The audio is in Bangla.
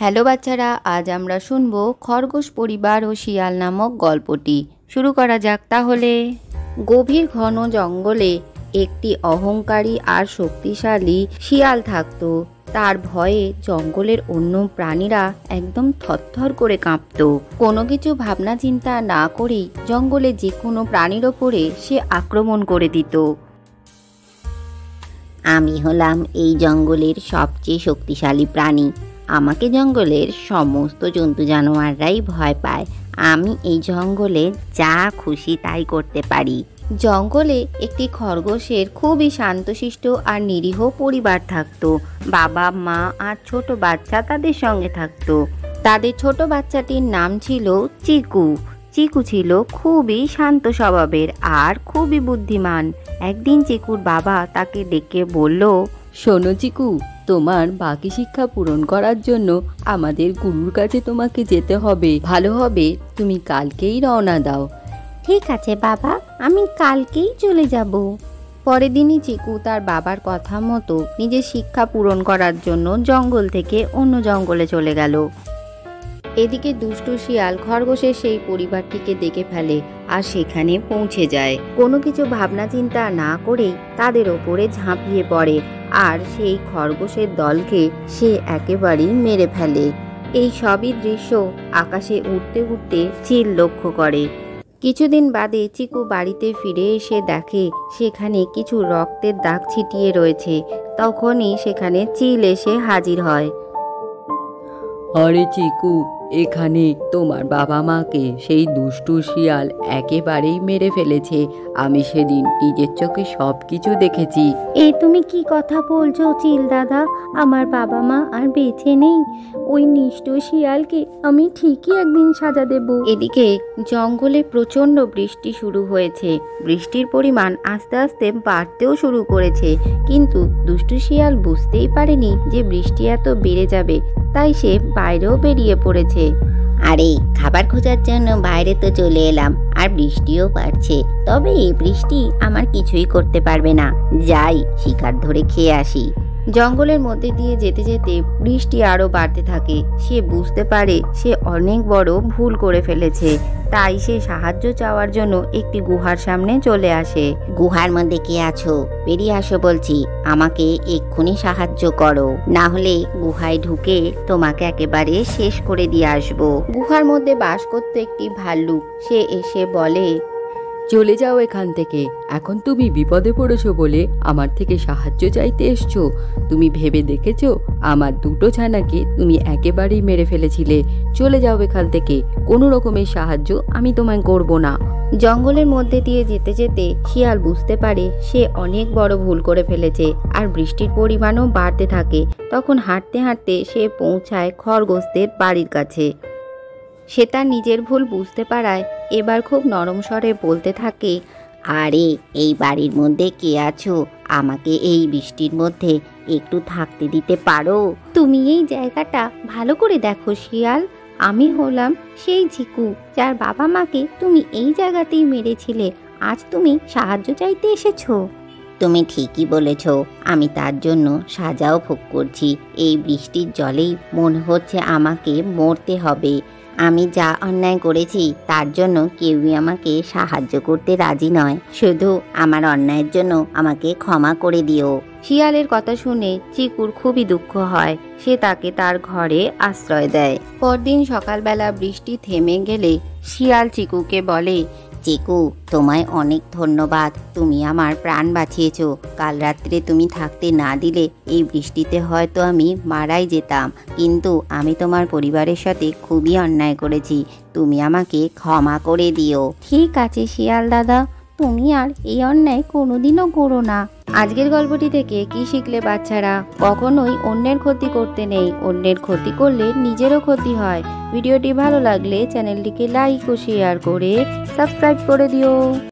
হ্যালো বাচ্চারা, আজ আমরা শুনবো খরগোশ পরিবার ও শিয়াল নামক গল্পটি। শুরু করা যাক তাহলে। গভীর ঘন জঙ্গলে একটি অহংকারী আর শক্তিশালী শিয়াল থাকতো। তার ভয়ে জঙ্গলের অন্য প্রাণীরা একদম থরথর করে কাঁপত। কোনো কিছু ভাবনা চিন্তা না করেই জঙ্গলে যে কোনো প্রাণীর ওপরে সে আক্রমণ করে দিত। আমি হলাম এই জঙ্গলের সবচেয়ে শক্তিশালী প্রাণী। আমাকে জঙ্গলের সমস্ত জন্তু জানোয়াররাই ভয় পায়। আমি এই জঙ্গলে যা খুশি তাই করতে পারি। জঙ্গলে একটি খরগোশের খুবই শান্তশিষ্ট আর নিরীহ পরিবার থাকতো। বাবা, মা আর ছোট বাচ্চা তাদের সঙ্গে থাকতো। তাদের ছোট বাচ্চাটির নাম ছিল চিকু। চিকু ছিল খুবই শান্ত স্বভাবের আর খুবই বুদ্ধিমান। একদিন চিকুর বাবা তাকে ডেকে বলল, শোনো চিকু, তোমার বাকি শিক্ষা পূরণ করার জন্য আমাদের গুরুর কাছে তোমাকে যেতে হবে। ভালো হবে তুমি কালকেই রওনা দাও। ঠিক আছে বাবা, আমি কালকেই চলে যাব। পরের দিনই চিকু তার বাবার কথা মতো নিজের শিক্ষা পূরণ করার জন্য জঙ্গল থেকে অন্য জঙ্গলে চলে গেল। এদিকে দুষ্টু শিয়াল খরগোশের সেই পরিবারটিকে দেখে ফেলে আর সেখানে পৌঁছে যায়। কোনো কিছু ভাবনা চিন্তা না করেই তাদের ওপরে ঝাঁপিয়ে পড়ে আর সেই খরগোশের দলকে সে একেবারেই মেরে ফেলে। এই সবই দৃশ্য আকাশে উঠতে উঠতে চিল লক্ষ্য করে। কিছুদিন বাদে চিকু বাড়িতে ফিরে এসে দেখে সেখানে কিছু রক্তের দাগ ছিটিয়ে রয়েছে। তখনই সেখানে চিল এসে হাজির হয়। আরে চিকু, এখানে তোমার বাবা মাকে সেই দুষ্টু শিয়াল একেবারেই মেরে ফেলেছে। আমি সেদিন নিজের চোখে সব কিছু দেখেছি। এই তুমি কি কথা বলছো চিল দাদা? আমার বাবা মা আর বেঁচে নেই। ওই নিষ্ঠুর শিয়ালকে আমি ঠিকই একদিন সাজা দেব। এদিকে জঙ্গলে প্রচণ্ড বৃষ্টি শুরু হয়েছে। বৃষ্টির পরিমাণ আস্তে আস্তে বাড়তেও শুরু করেছে, কিন্তু দুষ্টু শিয়াল বুঝতেই পারেনি যে বৃষ্টি এত বেড়ে যাবে। তাই সে বাইরেও বেরিয়ে পড়েছে। আরে খাবার খোঁজার জন্য বাইরে তো চলে এলাম, আর বৃষ্টিও পড়ছে। তবে এই বৃষ্টি আমার কিছুই করতে পারবে না। যাই শিকার ধরে খেয়ে আসি। জঙ্গলের মধ্যে দিয়ে যেতে যেতে বৃষ্টি আরো বাড়তে থাকে। সে বুঝতে পারে সে অনেক বড় ভুল করে ফেলেছে। তাই সে সাহায্য চাওয়ার জন্য একটি গুহার সামনে চলে আসে। গুহার মধ্যে কে আছো? বেরিয়ে আসো বলছি। আমাকে এক্ষুনি সাহায্য করো, না হলে গুহায় ঢুকে তোমাকে একেবারে শেষ করে দিয়ে আসবো। গুহার মধ্যে বাস করত একটি ভাল্লুক। সে এসে বলে, চলে যাও এখান থেকে। এখন তুমি বিপদে পড়েছো বলে আমার থেকে সাহায্য চাইতে এসছো? তুমি ভেবে দেখেছো আমার দুটো ছানাকে তুমি একেবারেই মেরে ফেলেছিলে? চলে যাও এখান থেকে। কোনো রকমের সাহায্য আমি তোমায় করব না। জঙ্গলের মধ্যে দিয়ে যেতে যেতে শিয়াল বুঝতে পারে সে অনেক বড় ভুল করে ফেলেছে আর বৃষ্টির পরিমাণও বাড়তে থাকে। তখন হাঁটতে হাঁটতে সে পৌঁছায় খরগোশদের বাড়ির কাছে। সে তার নিজের ভুল বুঝতে পারায় এবার খুব নরম স্বরে বলতে থাকে, আরে এই বাড়ির মধ্যে কে আছো? আমাকে এই বৃষ্টির মধ্যে একটু থাকতে দিতে পারো? তুমি এই জায়গাটা ভালো করে দেখো শিয়াল। আমি হলাম সেই ঝিকু যার বাবা মাকে তুমি এই জায়গাতেই মেরেছিলে। আজ তুমি সাহায্য চাইতে এসেছো। তুমি ঠিকই বলেছ, আমি তার জন্য সাজাও ভোগ করছি। এই বৃষ্টির জলেই মনে হচ্ছে আমাকে মরতে হবে। আমি যা অন্যায় করেছি তার জন্য কেউই আমাকে সাহায্য করতে রাজি নয়। শুধু আমার অন্যায়ের জন্য আমাকে ক্ষমা করে দিও। শিয়ালের কথা শুনে চিকুর খুবই দুঃখ হয়। সে তাকে তার ঘরে আশ্রয় দেয়। পরদিন সকালবেলা বৃষ্টি থেমে গেলে শিয়াল চিকুকে বলে, চিকু, তোমায় অনেক ধন্যবাদ। তুমি আমার প্রাণ বাঁচিয়েছ। কাল রাত্রে তুমি থাকতে না দিলে এই বৃষ্টিতে হয়তো আমি মারাই যেতাম। কিন্তু আমি তোমার পরিবারের সাথে খুবই অন্যায় করেছি। তুমি আমাকে ক্ষমা করে দিও। ঠিক আছে শিয়াল দাদা, তুমি আর এই অন্যায় কোনোদিনও করো না। আজকের গল্পটি থেকে কি শিখলে বাচ্চারা? কখনোই অন্যের ক্ষতি করতে নেই। অন্যের ক্ষতি করলে নিজেরও ক্ষতি হয়। ভিডিওটি ভালো লাগলে চ্যানেলটিকে লাইক ও শেয়ার করে সাবস্ক্রাইব করে দিও।